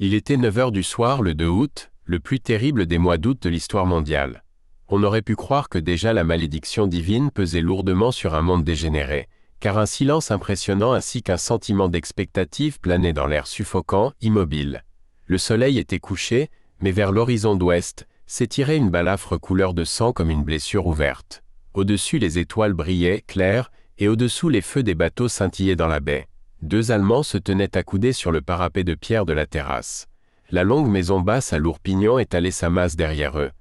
Il était 9 heures du soir le 2 août, le plus terrible des mois d'août de l'histoire mondiale. On aurait pu croire que déjà la malédiction divine pesait lourdement sur un monde dégénéré, car un silence impressionnant ainsi qu'un sentiment d'expectative planait dans l'air suffocant, immobile. Le soleil était couché, mais vers l'horizon d'ouest, s'étirait une balafre couleur de sang comme une blessure ouverte. Au-dessus les étoiles brillaient, claires, et au-dessous les feux des bateaux scintillaient dans la baie. 2 Allemands se tenaient accoudés sur le parapet de pierre de la terrasse. La longue maison basse à lourds pignons étalait sa masse derrière eux.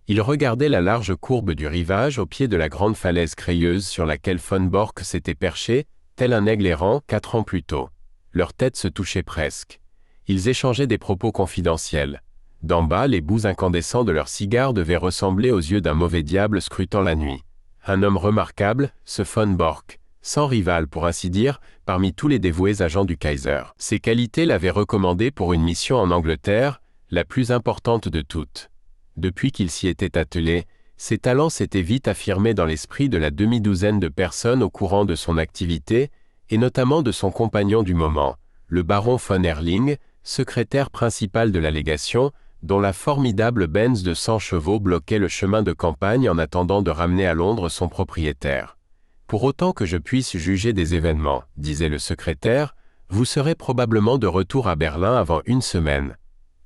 Ils regardaient la large courbe du rivage au pied de la grande falaise crayeuse sur laquelle von Bork s'était perché, tel un aigle errant 4 ans plus tôt. Leurs têtes se touchaient presque. Ils échangeaient des propos confidentiels. D'en bas, les bouts incandescents de leurs cigares devaient ressembler aux yeux d'un mauvais diable scrutant la nuit. Un homme remarquable, ce von Bork, sans rival pour ainsi dire, parmi tous les dévoués agents du Kaiser. Ses qualités l'avaient recommandé pour une mission en Angleterre, la plus importante de toutes. Depuis qu'il s'y était attelé, ses talents s'étaient vite affirmés dans l'esprit de la demi-douzaine de personnes au courant de son activité, et notamment de son compagnon du moment, le baron von Erling, secrétaire principal de la légation, dont la formidable Benz de 100 chevaux bloquait le chemin de campagne en attendant de ramener à Londres son propriétaire. Pour autant que je puisse juger des événements, disait le secrétaire, vous serez probablement de retour à Berlin avant une semaine.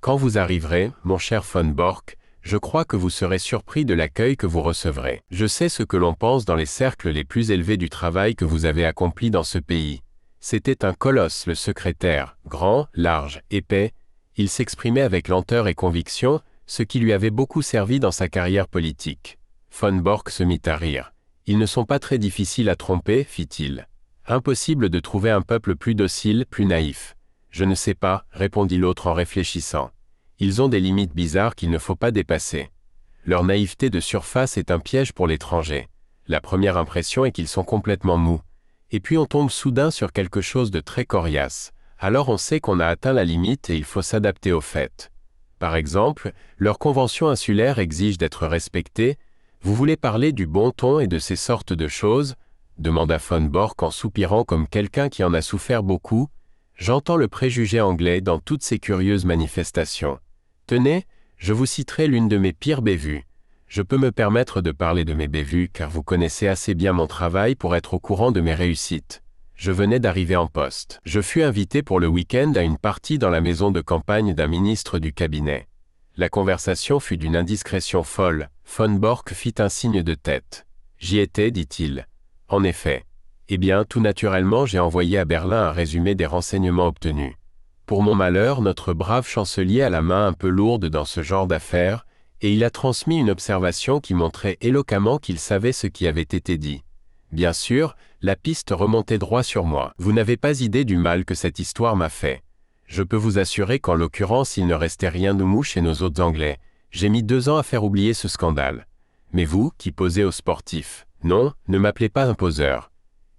Quand vous arriverez, mon cher von Bork, je crois que vous serez surpris de l'accueil que vous recevrez. Je sais ce que l'on pense dans les cercles les plus élevés du travail que vous avez accompli dans ce pays. C'était un colosse, le secrétaire, grand, large, épais. Il s'exprimait avec lenteur et conviction, ce qui lui avait beaucoup servi dans sa carrière politique. Von Bork se mit à rire. Ils ne sont pas très difficiles à tromper, fit-il. Impossible de trouver un peuple plus docile, plus naïf. Je ne sais pas, répondit l'autre en réfléchissant. Ils ont des limites bizarres qu'il ne faut pas dépasser. Leur naïveté de surface est un piège pour l'étranger. La première impression est qu'ils sont complètement mous. Et puis on tombe soudain sur quelque chose de très coriace. Alors on sait qu'on a atteint la limite et il faut s'adapter au fait. Par exemple, leur convention insulaire exige d'être respectée. Vous voulez parler du bon ton et de ces sortes de choses ? Demanda von Bork en soupirant comme quelqu'un qui en a souffert beaucoup. J'entends le préjugé anglais dans toutes ces curieuses manifestations. Tenez, je vous citerai l'une de mes pires bévues. Je peux me permettre de parler de mes bévues car vous connaissez assez bien mon travail pour être au courant de mes réussites. Je venais d'arriver en poste. Je fus invité pour le week-end à une partie dans la maison de campagne d'un ministre du cabinet. La conversation fut d'une indiscrétion folle. Von Bork fit un signe de tête. J'y étais, dit-il. En effet. Eh bien, tout naturellement, j'ai envoyé à Berlin un résumé des renseignements obtenus. Pour mon malheur, notre brave chancelier a la main un peu lourde dans ce genre d'affaires, et il a transmis une observation qui montrait éloquemment qu'il savait ce qui avait été dit. Bien sûr, la piste remontait droit sur moi. Vous n'avez pas idée du mal que cette histoire m'a fait. Je peux vous assurer qu'en l'occurrence, il ne restait rien de mou chez nos autres Anglais. J'ai mis 2 ans à faire oublier ce scandale. Mais vous, qui posez aux sportifs, non, ne m'appelez pas un poseur.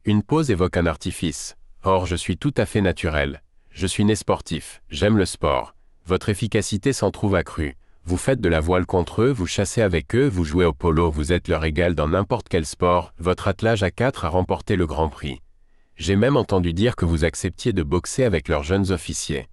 Une pose évoque un artifice. Or, je suis tout à fait naturel. Je suis né sportif, j'aime le sport. Votre efficacité s'en trouve accrue. Vous faites de la voile contre eux, vous chassez avec eux, vous jouez au polo, vous êtes leur égal dans n'importe quel sport. Votre attelage à 4 a remporté le Grand Prix. J'ai même entendu dire que vous acceptiez de boxer avec leurs jeunes officiers.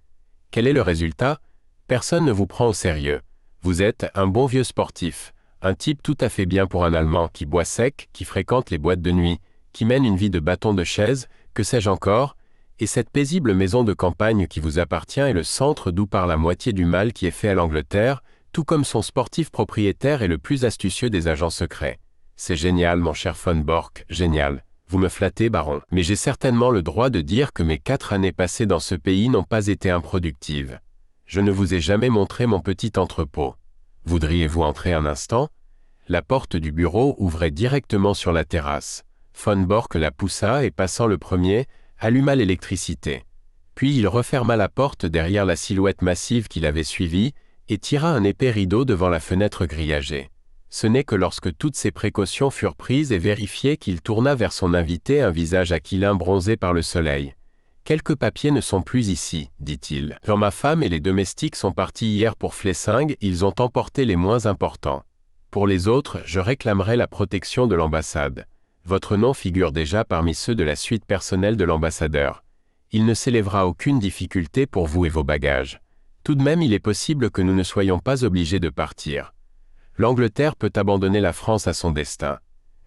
Quel est le résultat ? Personne ne vous prend au sérieux. Vous êtes un bon vieux sportif, un type tout à fait bien pour un Allemand qui boit sec, qui fréquente les boîtes de nuit, qui mène une vie de bâton de chaise, que sais-je encore, et cette paisible maison de campagne qui vous appartient est le centre d'où part la moitié du mal qui est fait à l'Angleterre, tout comme son sportif propriétaire est le plus astucieux des agents secrets. C'est génial, mon cher von Bork, génial. Vous me flattez, baron. Mais j'ai certainement le droit de dire que mes 4 années passées dans ce pays n'ont pas été improductives. Je ne vous ai jamais montré mon petit entrepôt. Voudriez-vous entrer un instant ? La porte du bureau ouvrait directement sur la terrasse. Von Bork la poussa et passant le premier, alluma l'électricité. Puis il referma la porte derrière la silhouette massive qui l'avait suivi et tira un épais rideau devant la fenêtre grillagée. Ce n'est que lorsque toutes ces précautions furent prises et vérifiées qu'il tourna vers son invité un visage aquilin bronzé par le soleil. « Quelques papiers ne sont plus ici, dit-il. Quand ma femme et les domestiques sont partis hier pour Flessingue, ils ont emporté les moins importants. Pour les autres, je réclamerai la protection de l'ambassade. Votre nom figure déjà parmi ceux de la suite personnelle de l'ambassadeur. Il ne s'élèvera aucune difficulté pour vous et vos bagages. Tout de même, il est possible que nous ne soyons pas obligés de partir. L'Angleterre peut abandonner la France à son destin.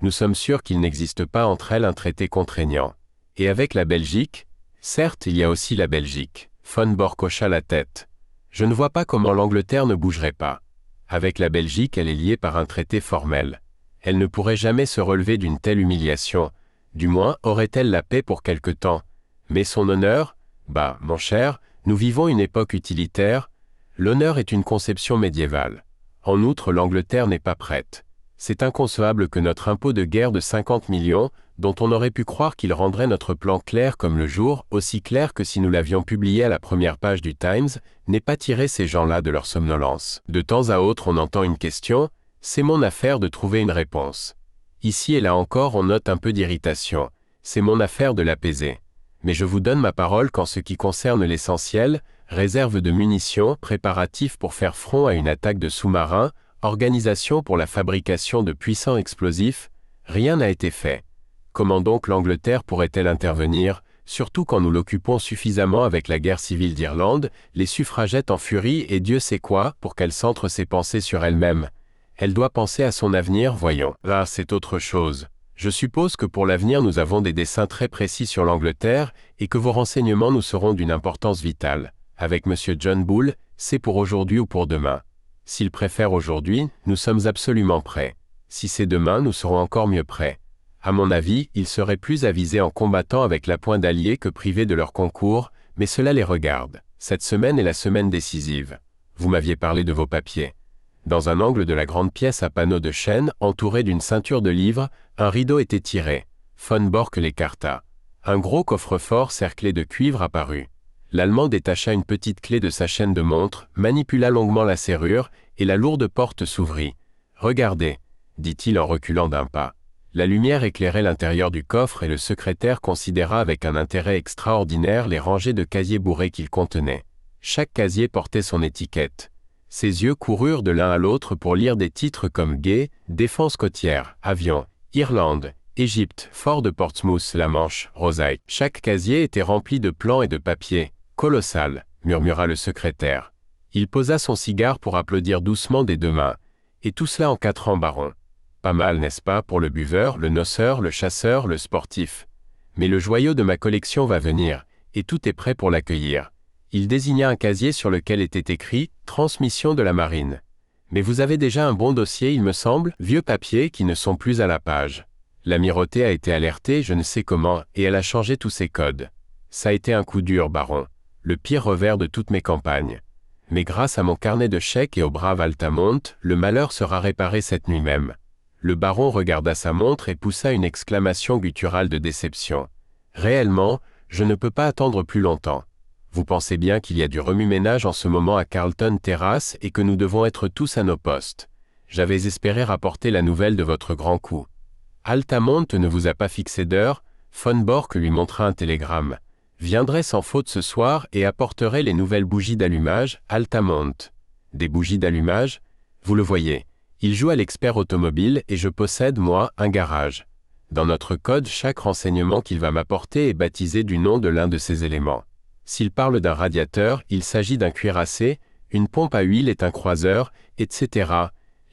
Nous sommes sûrs qu'il n'existe pas entre elles un traité contraignant. Et avec la Belgique, certes, il y a aussi la Belgique. Von Bork hocha la tête. Je ne vois pas comment l'Angleterre ne bougerait pas. Avec la Belgique, elle est liée par un traité formel. Elle ne pourrait jamais se relever d'une telle humiliation. Du moins, aurait-elle la paix pour quelque temps. Mais son honneur, bah, mon cher, nous vivons une époque utilitaire. L'honneur est une conception médiévale. En outre, l'Angleterre n'est pas prête. C'est inconcevable que notre impôt de guerre de 50 millions, dont on aurait pu croire qu'il rendrait notre plan clair comme le jour, aussi clair que si nous l'avions publié à la première page du Times, n'ait pas tiré ces gens-là de leur somnolence. De temps à autre, on entend une question, c'est mon affaire de trouver une réponse. Ici et là encore, on note un peu d'irritation. C'est mon affaire de l'apaiser. Mais je vous donne ma parole qu'en ce qui concerne l'essentiel, réserve de munitions, préparatifs pour faire front à une attaque de sous-marins, organisation pour la fabrication de puissants explosifs, rien n'a été fait. Comment donc l'Angleterre pourrait-elle intervenir, surtout quand nous l'occupons suffisamment avec la guerre civile d'Irlande, les suffragettes en furie et Dieu sait quoi, pour qu'elle centre ses pensées sur elle-même. Elle doit penser à son avenir, voyons. Là, c'est autre chose. Je suppose que pour l'avenir nous avons des desseins très précis sur l'Angleterre et que vos renseignements nous seront d'une importance vitale. Avec M. John Bull, c'est pour aujourd'hui ou pour demain. S'il préfère aujourd'hui, nous sommes absolument prêts. Si c'est demain, nous serons encore mieux prêts. À mon avis, ils seraient plus avisés en combattant avec l'appoint d'alliés que privés de leur concours, mais cela les regarde. Cette semaine est la semaine décisive. Vous m'aviez parlé de vos papiers. Dans un angle de la grande pièce à panneaux de chêne, entouré d'une ceinture de livres, un rideau était tiré. Von Bork l'écarta. Un gros coffre-fort cerclé de cuivre apparut. L'Allemand détacha une petite clé de sa chaîne de montre, manipula longuement la serrure, et la lourde porte s'ouvrit. « Regardez, » dit-il en reculant d'un pas. La lumière éclairait l'intérieur du coffre et le secrétaire considéra avec un intérêt extraordinaire les rangées de casiers bourrés qu'il contenait. Chaque casier portait son étiquette. Ses yeux coururent de l'un à l'autre pour lire des titres comme Guet, Défense côtière, Avion, Irlande, Égypte, Fort de Portsmouth, La Manche, Rosyth. Chaque casier était rempli de plans et de papiers. Colossal, murmura le secrétaire. Il posa son cigare pour applaudir doucement des deux mains. Et tout cela en 4 ans, baron. Pas mal, n'est-ce pas, pour le buveur, le noceur, le chasseur, le sportif. Mais le joyau de ma collection va venir, et tout est prêt pour l'accueillir. Il désigna un casier sur lequel était écrit « Transmission de la marine ». Mais vous avez déjà un bon dossier, il me semble, vieux papiers qui ne sont plus à la page. L'amirauté a été alertée, je ne sais comment, et elle a changé tous ses codes. Ça a été un coup dur, baron. Le pire revers de toutes mes campagnes. Mais grâce à mon carnet de chèques et au brave Altamont, le malheur sera réparé cette nuit même. Le baron regarda sa montre et poussa une exclamation gutturale de déception. Réellement, je ne peux pas attendre plus longtemps. Vous pensez bien qu'il y a du remue-ménage en ce moment à Carlton Terrace et que nous devons être tous à nos postes. J'avais espéré rapporter la nouvelle de votre grand coup. Altamont ne vous a pas fixé d'heure, Von Bork lui montra un télégramme. Viendrait sans faute ce soir et apporterait les nouvelles bougies d'allumage, Altamont. Des bougies d'allumage? Vous le voyez. Il joue à l'expert automobile et je possède, moi, un garage. Dans notre code, chaque renseignement qu'il va m'apporter est baptisé du nom de l'un de ces éléments. S'il parle d'un radiateur, il s'agit d'un cuirassé, une pompe à huile est un croiseur, etc.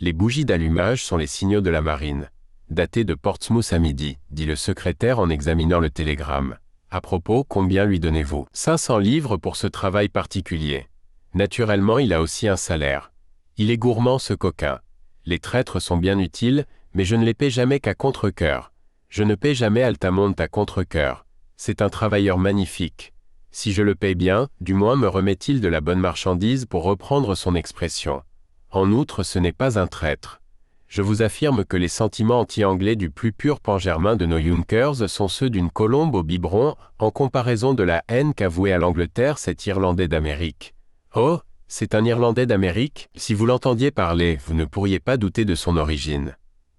Les bougies d'allumage sont les signaux de la marine. Daté de Portsmouth à midi, dit le secrétaire en examinant le télégramme. À propos, combien lui donnez-vous? 500 livres pour ce travail particulier. Naturellement, il a aussi un salaire. Il est gourmand, ce coquin. Les traîtres sont bien utiles, mais je ne les paie jamais qu'à contre-cœur. Je ne paie jamais Altamont à contre-cœur. C'est un travailleur magnifique. Si je le paye bien, du moins me remet-il de la bonne marchandise pour reprendre son expression. En outre, ce n'est pas un traître. Je vous affirme que les sentiments anti-anglais du plus pur pan-germain de nos Junkers sont ceux d'une colombe au biberon en comparaison de la haine qu'avouait à l'Angleterre cet Irlandais d'Amérique. Oh, c'est un Irlandais d'Amérique? Si vous l'entendiez parler, vous ne pourriez pas douter de son origine.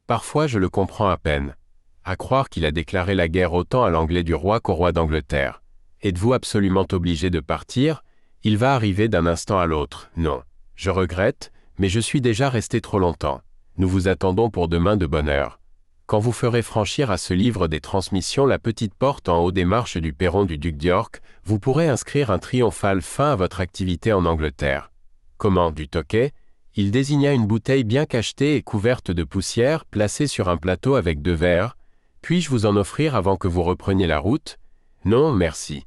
Parfois je le comprends à peine. À croire qu'il a déclaré la guerre autant à l'anglais du roi qu'au roi d'Angleterre. Êtes-vous absolument obligé de partir? Il va arriver d'un instant à l'autre. Non. Je regrette, mais je suis déjà resté trop longtemps. Nous vous attendons pour demain de bonne heure. Quand vous ferez franchir à ce livre des transmissions la petite porte en haut des marches du perron du duc d'York, vous pourrez inscrire un triomphal fin à votre activité en Angleterre. Comment, du toquet? Il désigna une bouteille bien cachetée et couverte de poussière, placée sur un plateau avec 2 verres. Puis-je vous en offrir avant que vous repreniez la route? Non, merci.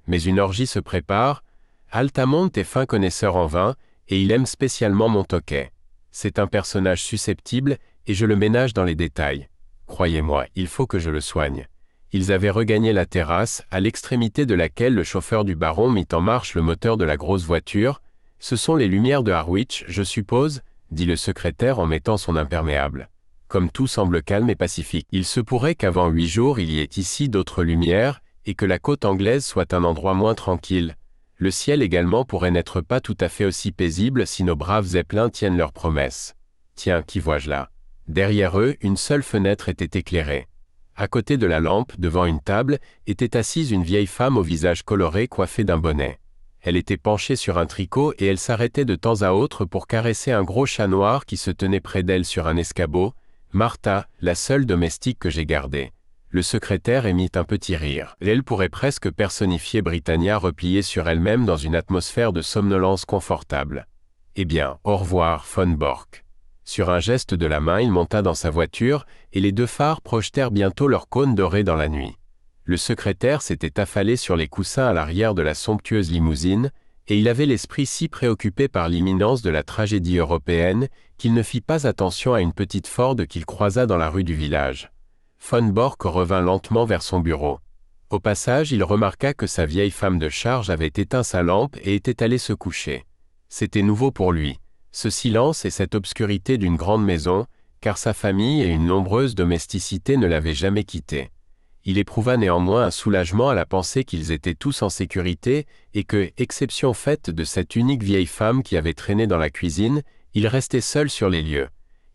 Mais une orgie se prépare. Altamont est fin connaisseur en vin, et il aime spécialement mon toquet. C'est un personnage susceptible, et je le ménage dans les détails. Croyez-moi, il faut que je le soigne. Ils avaient regagné la terrasse, à l'extrémité de laquelle le chauffeur du baron mit en marche le moteur de la grosse voiture. « Ce sont les lumières de Harwich, je suppose » dit le secrétaire en mettant son imperméable. Comme tout semble calme et pacifique, il se pourrait qu'avant 8 jours il y ait ici d'autres lumières, et que la côte anglaise soit un endroit moins tranquille. Le ciel également pourrait n'être pas tout à fait aussi paisible si nos braves zeppelins tiennent leurs promesses. Tiens, qui vois-je là? Derrière eux, une seule fenêtre était éclairée. À côté de la lampe, devant une table, était assise une vieille femme au visage coloré coiffée d'un bonnet. Elle était penchée sur un tricot et elle s'arrêtait de temps à autre pour caresser un gros chat noir qui se tenait près d'elle sur un escabeau. Martha, la seule domestique que j'ai gardée. Le secrétaire émit un petit rire. Elle pourrait presque personnifier Britannia repliée sur elle-même dans une atmosphère de somnolence confortable. Eh bien, au revoir, von Bork. Sur un geste de la main, il monta dans sa voiture, et les 2 phares projetèrent bientôt leurs cônes dorés dans la nuit. Le secrétaire s'était affalé sur les coussins à l'arrière de la somptueuse limousine, et il avait l'esprit si préoccupé par l'imminence de la tragédie européenne qu'il ne fit pas attention à une petite Ford qu'il croisa dans la rue du village. Von Bork revint lentement vers son bureau. Au passage, il remarqua que sa vieille femme de charge avait éteint sa lampe et était allée se coucher. C'était nouveau pour lui, ce silence et cette obscurité d'une grande maison, car sa famille et une nombreuse domesticité ne l'avaient jamais quitté. Il éprouva néanmoins un soulagement à la pensée qu'ils étaient tous en sécurité et que, exception faite de cette unique vieille femme qui avait traîné dans la cuisine, il restait seul sur les lieux.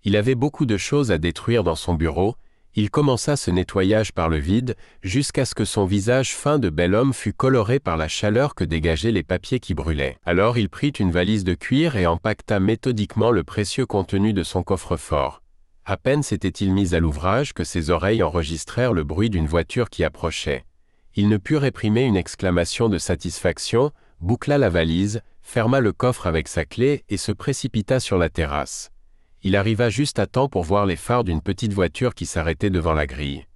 Il avait beaucoup de choses à détruire dans son bureau. Il commença ce nettoyage par le vide, jusqu'à ce que son visage fin de bel homme fût coloré par la chaleur que dégageaient les papiers qui brûlaient. Alors il prit une valise de cuir et empaqueta méthodiquement le précieux contenu de son coffre-fort. À peine s'était-il mis à l'ouvrage que ses oreilles enregistrèrent le bruit d'une voiture qui approchait. Il ne put réprimer une exclamation de satisfaction, boucla la valise, ferma le coffre avec sa clé et se précipita sur la terrasse. Il arriva juste à temps pour voir les phares d'une petite voiture qui s'arrêtait devant la grille.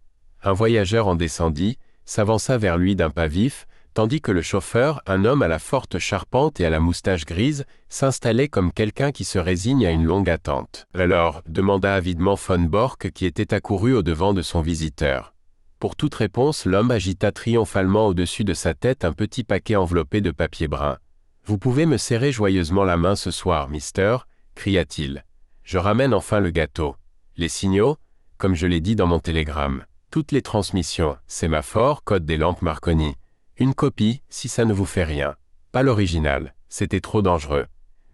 Un voyageur en descendit, s'avança vers lui d'un pas vif, tandis que le chauffeur, un homme à la forte charpente et à la moustache grise, s'installait comme quelqu'un qui se résigne à une longue attente. « Alors » demanda avidement von Bork qui était accouru au-devant de son visiteur. Pour toute réponse, l'homme agita triomphalement au-dessus de sa tête un petit paquet enveloppé de papier brun. « Vous pouvez me serrer joyeusement la main ce soir, mister » cria-t-il. Je ramène enfin le gâteau. Les signaux, comme je l'ai dit dans mon télégramme. Toutes les transmissions, sémaphore, code des lampes Marconi. Une copie, si ça ne vous fait rien. Pas l'original, c'était trop dangereux.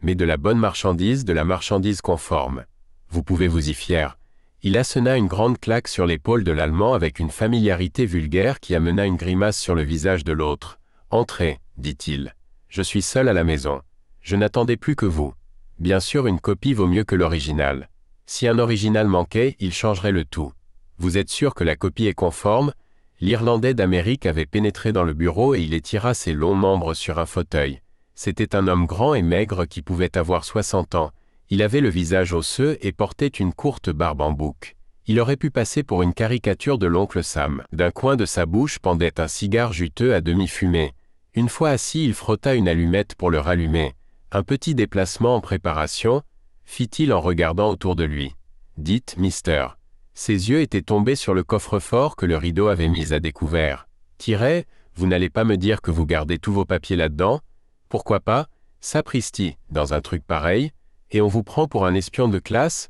Mais de la bonne marchandise, de la marchandise conforme. Vous pouvez vous y fier. Il assena une grande claque sur l'épaule de l'Allemand avec une familiarité vulgaire qui amena une grimace sur le visage de l'autre. « Entrez, dit-il. Je suis seul à la maison. Je n'attendais plus que vous. Bien sûr, une copie vaut mieux que l'original. Si un original manquait, il changerait le tout. Vous êtes sûr que la copie est conforme ?» L'Irlandais d'Amérique avait pénétré dans le bureau et il étira ses longs membres sur un fauteuil. C'était un homme grand et maigre qui pouvait avoir 60 ans. Il avait le visage osseux et portait une courte barbe en bouc. Il aurait pu passer pour une caricature de l'oncle Sam. D'un coin de sa bouche pendait un cigare juteux à demi fumé. Une fois assis, il frotta une allumette pour le rallumer. Un petit déplacement en préparation, fit-il en regardant autour de lui. Dites, mister. Ses yeux étaient tombés sur le coffre-fort que le rideau avait mis à découvert. Tirez, vous n'allez pas me dire que vous gardez tous vos papiers là-dedans? Pourquoi pas? Sapristi, dans un truc pareil, et on vous prend pour un espion de classe?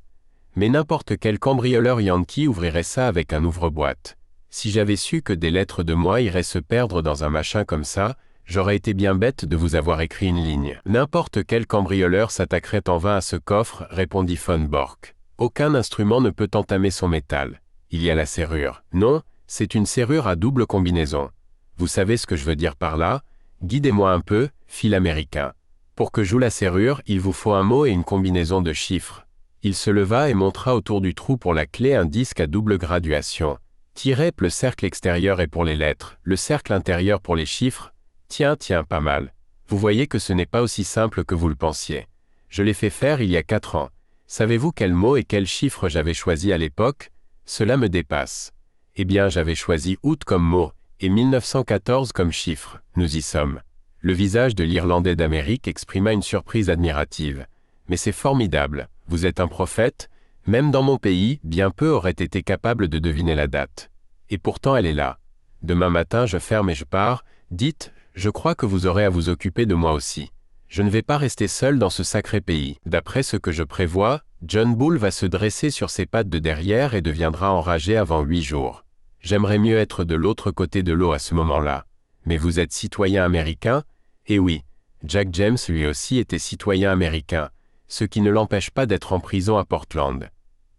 Mais n'importe quel cambrioleur yankee ouvrirait ça avec un ouvre-boîte. Si j'avais su que des lettres de moi iraient se perdre dans un machin comme ça, j'aurais été bien bête de vous avoir écrit une ligne. N'importe quel cambrioleur s'attaquerait en vain à ce coffre, répondit von Bork. Aucun instrument ne peut entamer son métal. Il y a la serrure. Non, c'est une serrure à double combinaison. Vous savez ce que je veux dire par là? Guidez-moi un peu, fit l'Américain. Pour que joue la serrure, il vous faut un mot et une combinaison de chiffres. Il se leva et montra autour du trou pour la clé un disque à double graduation. Le cercle extérieur est pour les lettres, le cercle intérieur pour les chiffres. Tiens, pas mal. Vous voyez que ce n'est pas aussi simple que vous le pensiez. Je l'ai fait faire il y a 4 ans. Savez-vous quel mot et quel chiffre j'avais choisi à l'époque? Cela me dépasse. Eh bien, j'avais choisi août comme mot, et 1914 comme chiffre. Nous y sommes. Le visage de l'Irlandais d'Amérique exprima une surprise admirative. Mais c'est formidable, vous êtes un prophète? Même dans mon pays, bien peu auraient été capables de deviner la date. Et pourtant elle est là. Demain matin je ferme et je pars. Dites, je crois que vous aurez à vous occuper de moi aussi. Je ne vais pas rester seul dans ce sacré pays. D'après ce que je prévois, John Bull va se dresser sur ses pattes de derrière et deviendra enragé avant 8 jours. J'aimerais mieux être de l'autre côté de l'eau à ce moment-là. Mais vous êtes citoyen américain? Eh oui, Jack James lui aussi était citoyen américain, ce qui ne l'empêche pas d'être en prison à Portland.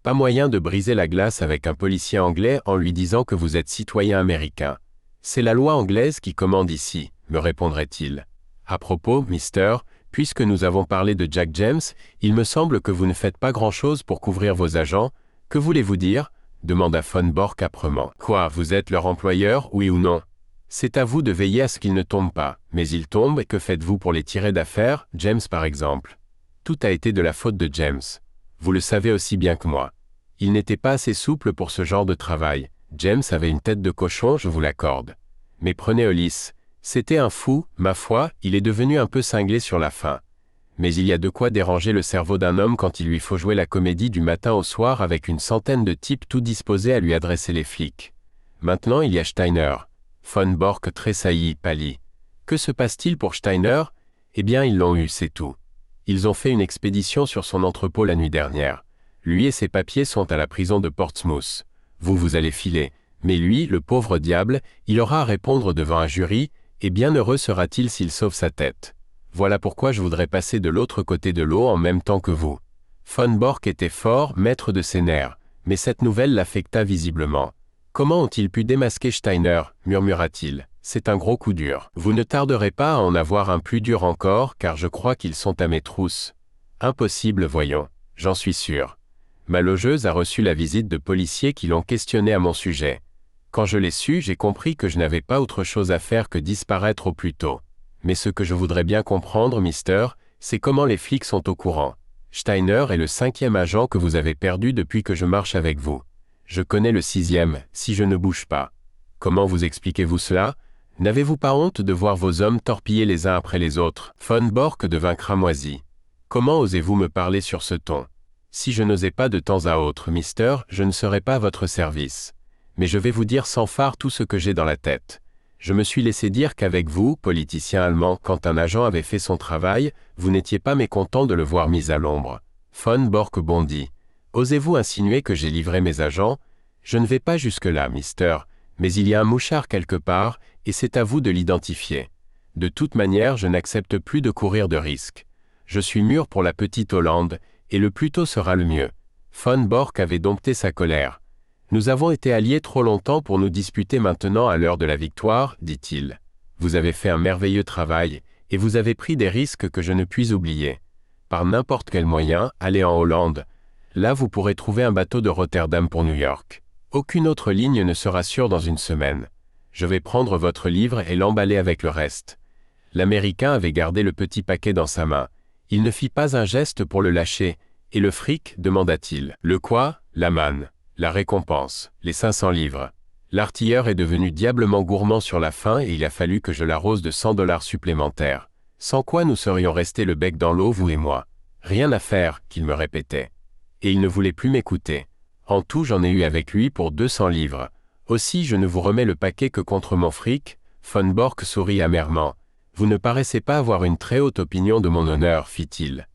Pas moyen de briser la glace avec un policier anglais en lui disant que vous êtes citoyen américain. C'est la loi anglaise qui commande ici, me répondrait-il. À propos, mister, puisque nous avons parlé de Jack James, il me semble que vous ne faites pas grand-chose pour couvrir vos agents. Que voulez-vous dire? Demanda Von Bork âprement. Quoi, vous êtes leur employeur, oui ou non? C'est à vous de veiller à ce qu'ils ne tombent pas, mais ils tombent et que faites-vous pour les tirer d'affaire, James par exemple? Tout a été de la faute de James. Vous le savez aussi bien que moi. Il n'était pas assez souple pour ce genre de travail. James avait une tête de cochon, je vous l'accorde. Mais prenez Hollis. C'était un fou, ma foi, il est devenu un peu cinglé sur la fin. Mais il y a de quoi déranger le cerveau d'un homme quand il lui faut jouer la comédie du matin au soir avec une centaine de types tout disposés à lui adresser les flics. Maintenant il y a Steiner. Von Bork tressaillit, pâlit. Que se passe-t-il pour Steiner? Eh bien ils l'ont eu, c'est tout. Ils ont fait une expédition sur son entrepôt la nuit dernière. Lui et ses papiers sont à la prison de Portsmouth. Vous allez filer. Mais lui, le pauvre diable, il aura à répondre devant un jury, et bien heureux sera-t-il s'il sauve sa tête. Voilà pourquoi je voudrais passer de l'autre côté de l'eau en même temps que vous. Von Bork était fort, maître de ses nerfs, mais cette nouvelle l'affecta visiblement. Comment ont-ils pu démasquer Steiner? Murmura-t-il. C'est un gros coup dur. Vous ne tarderez pas à en avoir un plus dur encore, car je crois qu'ils sont à mes trousses. Impossible, voyons. J'en suis sûr. Ma logeuse a reçu la visite de policiers qui l'ont questionné à mon sujet. Quand je l'ai su, j'ai compris que je n'avais pas autre chose à faire que disparaître au plus tôt. Mais ce que je voudrais bien comprendre, mister, c'est comment les flics sont au courant. Steiner est le 5e agent que vous avez perdu depuis que je marche avec vous. Je connais le 6e, si je ne bouge pas. Comment vous expliquez-vous cela? N'avez-vous pas honte de voir vos hommes torpiller les uns après les autres? Von Bork devint cramoisi. Comment osez-vous me parler sur ce ton? Si je n'osais pas de temps à autre, mister, je ne serais pas à votre service. Mais je vais vous dire sans phare tout ce que j'ai dans la tête. Je me suis laissé dire qu'avec vous, politicien allemand, quand un agent avait fait son travail, vous n'étiez pas mécontent de le voir mis à l'ombre. Von Bork bondit. Osez-vous insinuer que j'ai livré mes agents? Je ne vais pas jusque-là, mister, mais il y a un mouchard quelque part, et c'est à vous de l'identifier. De toute manière, je n'accepte plus de courir de risques. Je suis mûr pour la petite Hollande, et le plus tôt sera le mieux. Von Bork avait dompté sa colère. Nous avons été alliés trop longtemps pour nous disputer maintenant à l'heure de la victoire, dit-il. Vous avez fait un merveilleux travail, et vous avez pris des risques que je ne puis oublier. Par n'importe quel moyen, allez en Hollande. Là, vous pourrez trouver un bateau de Rotterdam pour New York. Aucune autre ligne ne sera sûre dans une semaine. Je vais prendre votre livre et l'emballer avec le reste. L'Américain avait gardé le petit paquet dans sa main. Il ne fit pas un geste pour le lâcher. Et le fric, demanda-t-il. Le quoi? La manne. La récompense. Les 500 livres. L'artilleur est devenu diablement gourmand sur la fin et il a fallu que je l'arrose de 100 $ supplémentaires. Sans quoi nous serions restés le bec dans l'eau, vous et moi. Rien à faire, qu'il me répétait. Et il ne voulait plus m'écouter. En tout, j'en ai eu avec lui pour 200 livres. Aussi, je ne vous remets le paquet que contre mon fric. Von Bork sourit amèrement. Vous ne paraissez pas avoir une très haute opinion de mon honneur, fit-il.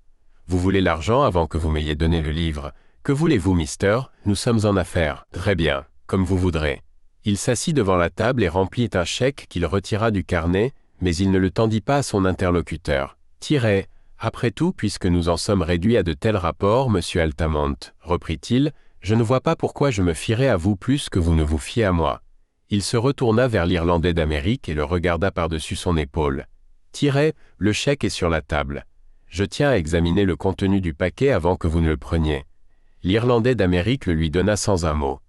Vous voulez l'argent avant que vous m'ayez donné le livre. Que voulez-vous, mister? Nous sommes en affaires. Très bien, comme vous voudrez. Il s'assit devant la table et remplit un chèque qu'il retira du carnet, mais il ne le tendit pas à son interlocuteur. Tirez. Après tout, puisque nous en sommes réduits à de tels rapports, monsieur Altamont, reprit-il, je ne vois pas pourquoi je me fierais à vous plus que vous ne vous fiez à moi. Il se retourna vers l'Irlandais d'Amérique et le regarda par-dessus son épaule. Tirez, le chèque est sur la table. Je tiens à examiner le contenu du paquet avant que vous ne le preniez. L'Irlandais d'Amérique le lui donna sans un mot.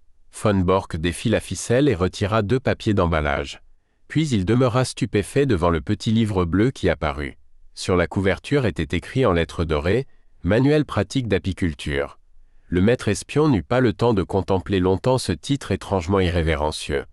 Von Bork défit la ficelle et retira 2 papiers d'emballage. Puis il demeura stupéfait devant le petit livre bleu qui apparut. Sur la couverture était écrit en lettres dorées « Manuel pratique d'apiculture ». Le maître espion n'eut pas le temps de contempler longtemps ce titre étrangement irrévérencieux.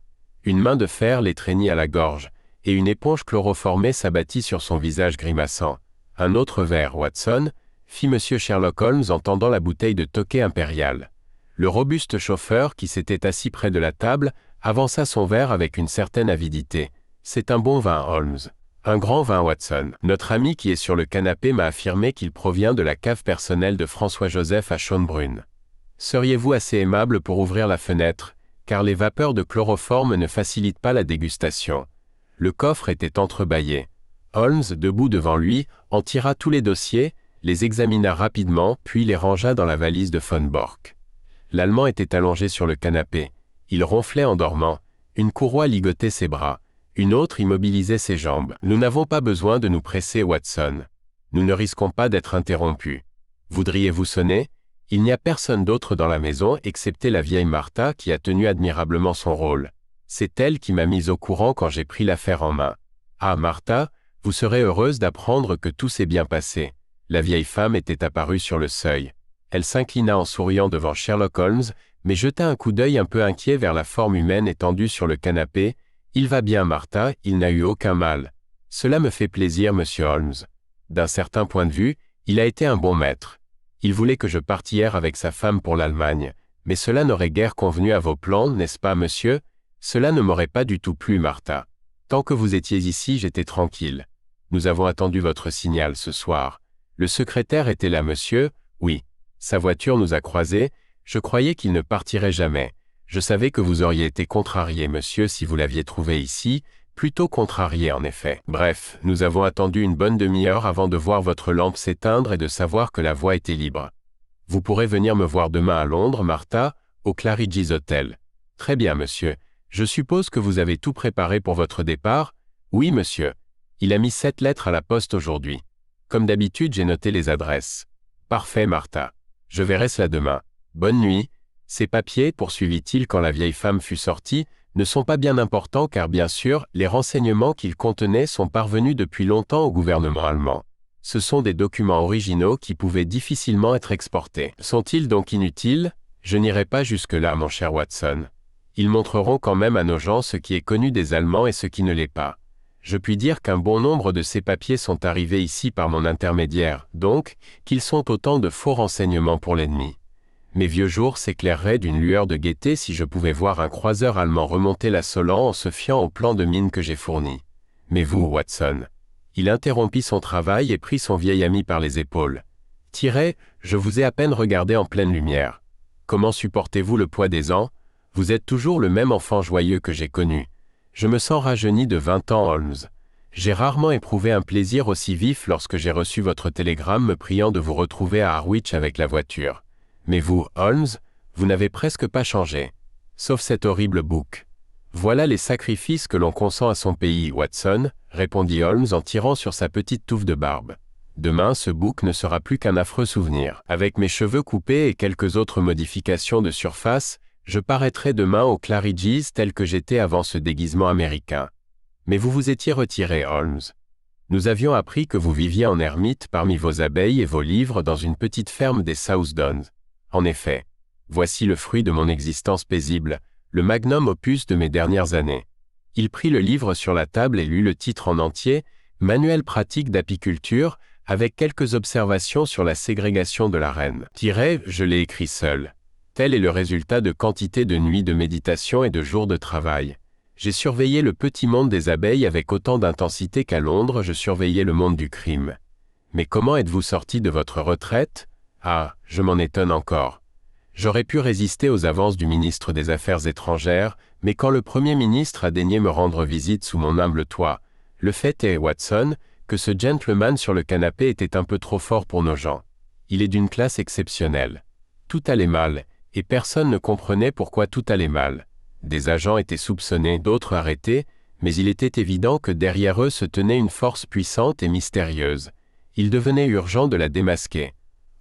Une main de fer l'étreignit à la gorge, et une éponge chloroformée s'abattit sur son visage grimaçant. « Un autre verre, Watson », fit M. Sherlock Holmes en tendant la bouteille de Tokay impérial. Le robuste chauffeur, qui s'était assis près de la table, avança son verre avec une certaine avidité. « C'est un bon vin, Holmes. Un grand vin, Watson. Notre ami qui est sur le canapé m'a affirmé qu'il provient de la cave personnelle de François-Joseph à Schönbrunn. Seriez-vous assez aimable pour ouvrir la fenêtre, car les vapeurs de chloroforme ne facilitent pas la dégustation. » Le coffre était entrebâillé. Holmes, debout devant lui, en tira tous les dossiers, les examina rapidement, puis les rangea dans la valise de Von Bork. L'Allemand était allongé sur le canapé. Il ronflait en dormant. Une courroie ligotait ses bras. Une autre immobilisait ses jambes. « Nous n'avons pas besoin de nous presser, Watson. Nous ne risquons pas d'être interrompus. Voudriez-vous sonner ? Il n'y a personne d'autre dans la maison excepté la vieille Martha qui a tenu admirablement son rôle. C'est elle qui m'a mise au courant quand j'ai pris l'affaire en main. Ah, Martha, vous serez heureuse d'apprendre que tout s'est bien passé. » La vieille femme était apparue sur le seuil. Elle s'inclina en souriant devant Sherlock Holmes, mais jeta un coup d'œil un peu inquiet vers la forme humaine étendue sur le canapé. « Il va bien, Martha, il n'a eu aucun mal. Cela me fait plaisir, monsieur Holmes. D'un certain point de vue, il a été un bon maître. Il voulait que je parte hier avec sa femme pour l'Allemagne, mais cela n'aurait guère convenu à vos plans, n'est-ce pas, monsieur ? Cela ne m'aurait pas du tout plu, Martha. Tant que vous étiez ici, j'étais tranquille. Nous avons attendu votre signal ce soir. Le secrétaire était là, monsieur ? Oui. Sa voiture nous a croisés. Je croyais qu'il ne partirait jamais. Je savais que vous auriez été contrarié, monsieur, si vous l'aviez trouvé ici. Plutôt contrarié, en effet. Bref, nous avons attendu une bonne demi-heure avant de voir votre lampe s'éteindre et de savoir que la voie était libre. Vous pourrez venir me voir demain à Londres, Martha, au Claridge's Hotel. Très bien, monsieur. Je suppose que vous avez tout préparé pour votre départ ? Oui, monsieur. Il a mis 7 lettres à la poste aujourd'hui. Comme d'habitude, j'ai noté les adresses. Parfait, Martha. Je verrai cela demain. Bonne nuit. Ces papiers, poursuivit-il quand la vieille femme fut sortie, ne sont pas bien importants car bien sûr, les renseignements qu'ils contenaient sont parvenus depuis longtemps au gouvernement allemand. Ce sont des documents originaux qui pouvaient difficilement être exportés. Sont-ils donc inutiles ? Je n'irai pas jusque-là, mon cher Watson. Ils montreront quand même à nos gens ce qui est connu des Allemands et ce qui ne l'est pas. Je puis dire qu'un bon nombre de ces papiers sont arrivés ici par mon intermédiaire, donc, qu'ils sont autant de faux renseignements pour l'ennemi. Mes vieux jours s'éclaireraient d'une lueur de gaieté si je pouvais voir un croiseur allemand remonter la Solan en se fiant au plan de mine que j'ai fourni. Mais vous, Watson. Il interrompit son travail et prit son vieil ami par les épaules. Tirez, je vous ai à peine regardé en pleine lumière. Comment supportez-vous le poids des ans ? Vous êtes toujours le même enfant joyeux que j'ai connu. Je me sens rajeuni de 20 ans, Holmes. J'ai rarement éprouvé un plaisir aussi vif lorsque j'ai reçu votre télégramme me priant de vous retrouver à Harwich avec la voiture. Mais vous, Holmes, vous n'avez presque pas changé. Sauf cet horrible bouc. Voilà les sacrifices que l'on consent à son pays, Watson, répondit Holmes en tirant sur sa petite touffe de barbe. Demain, ce bouc ne sera plus qu'un affreux souvenir. Avec mes cheveux coupés et quelques autres modifications de surface, je paraîtrai demain au Claridge's tel que j'étais avant ce déguisement américain. Mais vous vous étiez retiré, Holmes. Nous avions appris que vous viviez en ermite parmi vos abeilles et vos livres dans une petite ferme des South Downs. En effet, voici le fruit de mon existence paisible, le magnum opus de mes dernières années. Il prit le livre sur la table et lut le titre en entier, « Manuel pratique d'apiculture », avec quelques observations sur la ségrégation de la reine. Je l'ai écrit seul. Tel est le résultat de quantité de nuits de méditation et de jours de travail. J'ai surveillé le petit monde des abeilles avec autant d'intensité qu'à Londres je surveillais le monde du crime. Mais comment êtes-vous sorti de votre retraite ? Ah, je m'en étonne encore. J'aurais pu résister aux avances du ministre des Affaires étrangères, mais quand le Premier ministre a daigné me rendre visite sous mon humble toit, le fait est, Watson, que ce gentleman sur le canapé était un peu trop fort pour nos gens. Il est d'une classe exceptionnelle. Tout allait mal, et personne ne comprenait pourquoi tout allait mal. Des agents étaient soupçonnés, d'autres arrêtés, mais il était évident que derrière eux se tenait une force puissante et mystérieuse. Il devenait urgent de la démasquer.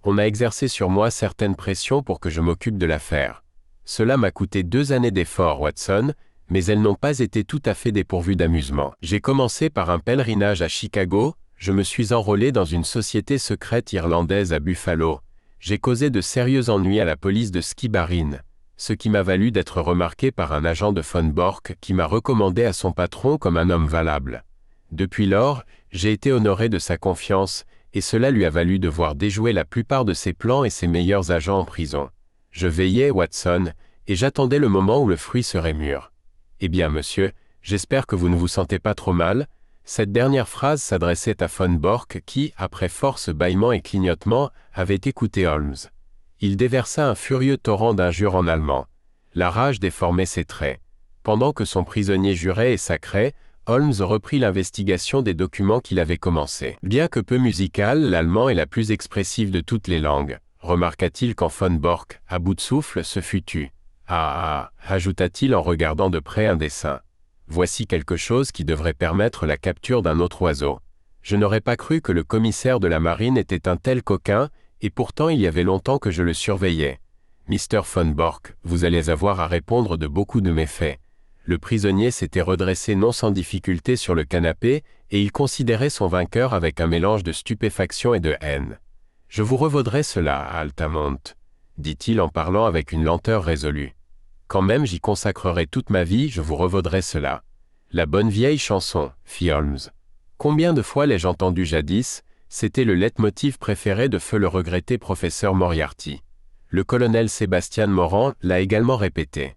On a exercé sur moi certaines pressions pour que je m'occupe de l'affaire. Cela m'a coûté 2 années d'efforts, Watson, mais elles n'ont pas été tout à fait dépourvues d'amusement. J'ai commencé par un pèlerinage à Chicago, je me suis enrôlé dans une société secrète irlandaise à Buffalo. J'ai causé de sérieux ennuis à la police de Skibbereen, ce qui m'a valu d'être remarqué par un agent de Von Bork qui m'a recommandé à son patron comme un homme valable. Depuis lors, j'ai été honoré de sa confiance, et cela lui a valu de voir déjouer la plupart de ses plans et ses meilleurs agents en prison. Je veillais, Watson, et j'attendais le moment où le fruit serait mûr. Eh bien, monsieur, j'espère que vous ne vous sentez pas trop mal. Cette dernière phrase s'adressait à Von Bork qui, après force bâillements et clignotements, avait écouté Holmes. Il déversa un furieux torrent d'injures en allemand. La rage déformait ses traits. Pendant que son prisonnier jurait et sacrait, Holmes reprit l'investigation des documents qu'il avait commencés. Bien que peu musical, l'allemand est la plus expressive de toutes les langues, remarqua-t-il quand Von Bork, à bout de souffle, se fut tu. Ah, ajouta-t-il en regardant de près un dessin. Voici quelque chose qui devrait permettre la capture d'un autre oiseau. Je n'aurais pas cru que le commissaire de la marine était un tel coquin, et pourtant il y avait longtemps que je le surveillais. Mr. Von Bork, vous allez avoir à répondre de beaucoup de méfaits. Le prisonnier s'était redressé non sans difficulté sur le canapé, et il considérait son vainqueur avec un mélange de stupéfaction et de haine. « Je vous revaudrai cela, Altamont, » dit-il en parlant avec une lenteur résolue. « Quand même j'y consacrerai toute ma vie, je vous revaudrai cela. » La bonne vieille chanson, fit Holmes. Combien de fois l'ai-je entendu jadis, c'était le leitmotiv préféré de feu le regretté professeur Moriarty. Le colonel Sébastien Morand l'a également répété.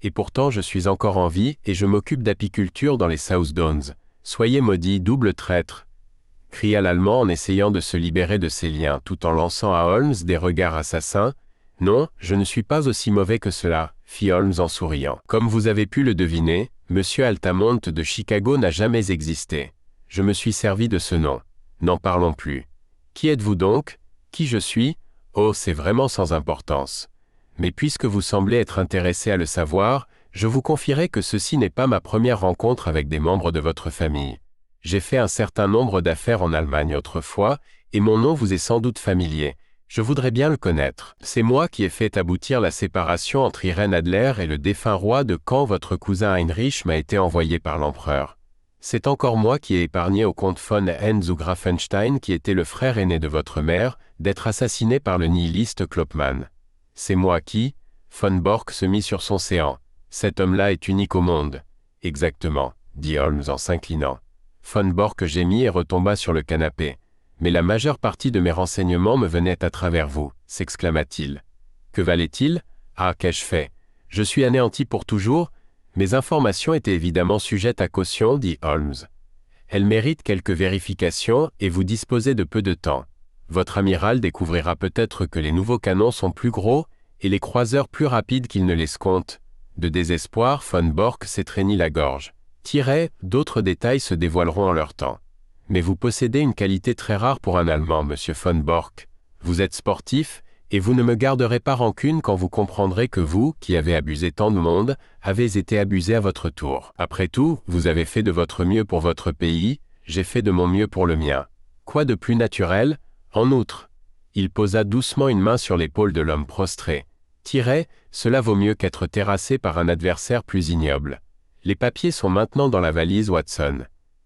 Et pourtant je suis encore en vie et je m'occupe d'apiculture dans les South Downs. Soyez maudit, double traître, cria l'Allemand en essayant de se libérer de ses liens tout en lançant à Holmes des regards assassins. Non, je ne suis pas aussi mauvais que cela, fit Holmes en souriant. Comme vous avez pu le deviner, M. Altamont de Chicago n'a jamais existé. Je me suis servi de ce nom. N'en parlons plus. Qui êtes-vous donc? Qui je suis? Oh, c'est vraiment sans importance. Mais puisque vous semblez être intéressé à le savoir, je vous confierai que ceci n'est pas ma première rencontre avec des membres de votre famille. J'ai fait un certain nombre d'affaires en Allemagne autrefois, et mon nom vous est sans doute familier. Je voudrais bien le connaître. C'est moi qui ai fait aboutir la séparation entre Irène Adler et le défunt roi de quand votre cousin Heinrich m'a été envoyé par l'empereur. C'est encore moi qui ai épargné au comte von Henn zu Grafenstein, qui était le frère aîné de votre mère, d'être assassiné par le nihiliste Klopman. C'est moi qui, Von Bork se mit sur son séant. Cet homme-là est unique au monde. Exactement, dit Holmes en s'inclinant. Von Bork gémit et retomba sur le canapé. Mais la majeure partie de mes renseignements me venait à travers vous, s'exclama-t-il. Que valait-il? Ah, qu'ai-je fait? Je suis anéanti pour toujours? Mes informations étaient évidemment sujettes à caution, dit Holmes. Elles méritent quelques vérifications et vous disposez de peu de temps. Votre amiral découvrira peut-être que les nouveaux canons sont plus gros et les croiseurs plus rapides qu'il ne l'escompte. De désespoir, Von Bork s'étreignit la gorge. D'autres détails se dévoileront en leur temps. Mais vous possédez une qualité très rare pour un Allemand, monsieur Von Bork. Vous êtes sportif, et vous ne me garderez pas rancune quand vous comprendrez que vous, qui avez abusé tant de monde, avez été abusé à votre tour. Après tout, vous avez fait de votre mieux pour votre pays, j'ai fait de mon mieux pour le mien. Quoi de plus naturel? En outre, il posa doucement une main sur l'épaule de l'homme prostré. Cela vaut mieux qu'être terrassé par un adversaire plus ignoble. Les papiers sont maintenant dans la valise, Watson.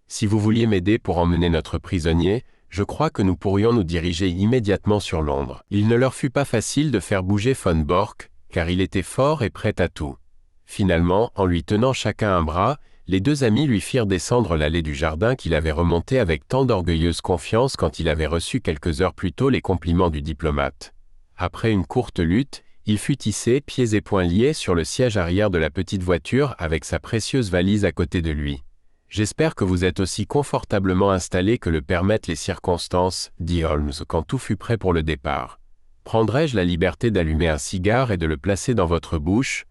Si vous vouliez m'aider pour emmener notre prisonnier, je crois que nous pourrions nous diriger immédiatement sur Londres. Il ne leur fut pas facile de faire bouger Von Bork, car il était fort et prêt à tout. Finalement, en lui tenant chacun un bras, les deux amis lui firent descendre l'allée du jardin qu'il avait remontée avec tant d'orgueilleuse confiance quand il avait reçu quelques heures plus tôt les compliments du diplomate. Après une courte lutte, il fut hissé, pieds et poings liés, sur le siège arrière de la petite voiture avec sa précieuse valise à côté de lui. « J'espère que vous êtes aussi confortablement installé que le permettent les circonstances, » dit Holmes quand tout fut prêt pour le départ. « Prendrai-je la liberté d'allumer un cigare et de le placer dans votre bouche ?»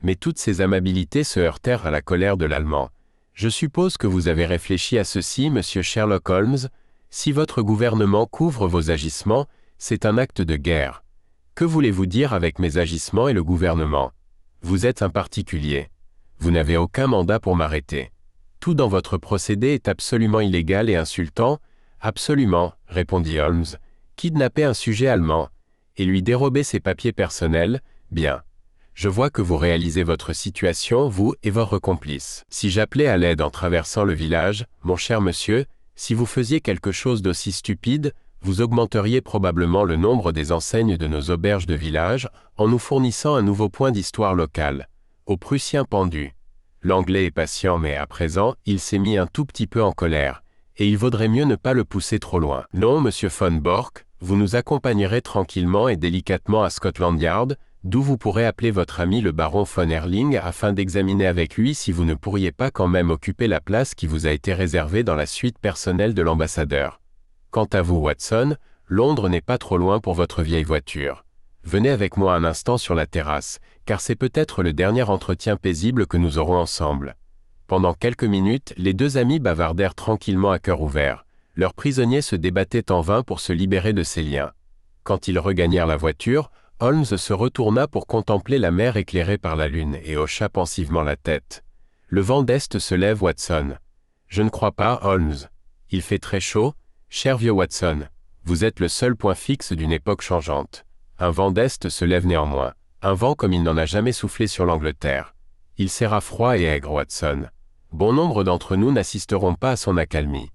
Mais toutes ces amabilités se heurtèrent à la colère de l'Allemand. « Je suppose que vous avez réfléchi à ceci, monsieur Sherlock Holmes. Si votre gouvernement couvre vos agissements, c'est un acte de guerre. Que voulez-vous dire avec mes agissements et le gouvernement? Vous êtes un particulier. Vous n'avez aucun mandat pour m'arrêter. Tout dans votre procédé est absolument illégal et insultant. »« Absolument, répondit Holmes. Kidnapper un sujet allemand, et lui dérober ses papiers personnels, bien. Je vois que vous réalisez votre situation, vous et votre complice. Si j'appelais à l'aide en traversant le village, mon cher monsieur, si vous faisiez quelque chose d'aussi stupide, vous augmenteriez probablement le nombre des enseignes de nos auberges de village en nous fournissant un nouveau point d'histoire locale. Au Prussien pendu. L'Anglais est patient mais à présent, il s'est mis un tout petit peu en colère, et il vaudrait mieux ne pas le pousser trop loin. Non, monsieur von Bork, vous nous accompagnerez tranquillement et délicatement à Scotland Yard, d'où vous pourrez appeler votre ami le baron von Erling afin d'examiner avec lui si vous ne pourriez pas quand même occuper la place qui vous a été réservée dans la suite personnelle de l'ambassadeur. Quant à vous, Watson, Londres n'est pas trop loin pour votre vieille voiture. Venez avec moi un instant sur la terrasse, car c'est peut-être le dernier entretien paisible que nous aurons ensemble. Pendant quelques minutes, les deux amis bavardèrent tranquillement à cœur ouvert. Leur prisonnier se débattait en vain pour se libérer de ses liens. Quand ils regagnèrent la voiture, Holmes se retourna pour contempler la mer éclairée par la lune et hocha pensivement la tête. « Le vent d'Est se lève, Watson. »« Je ne crois pas, Holmes. Il fait très chaud. Cher vieux Watson, vous êtes le seul point fixe d'une époque changeante. Un vent d'Est se lève néanmoins. Un vent comme il n'en a jamais soufflé sur l'Angleterre. Il sera froid et aigre, Watson. Bon nombre d'entre nous n'assisteront pas à son accalmie.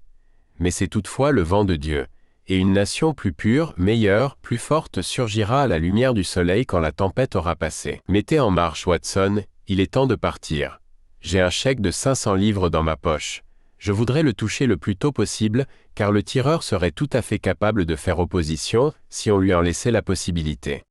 Mais c'est toutefois le vent de Dieu. Et une nation plus pure, meilleure, plus forte surgira à la lumière du soleil quand la tempête aura passé. Mettez en marche, Watson, il est temps de partir. J'ai un chèque de 500 livres dans ma poche. Je voudrais le toucher le plus tôt possible, car le tireur serait tout à fait capable de faire opposition si on lui en laissait la possibilité.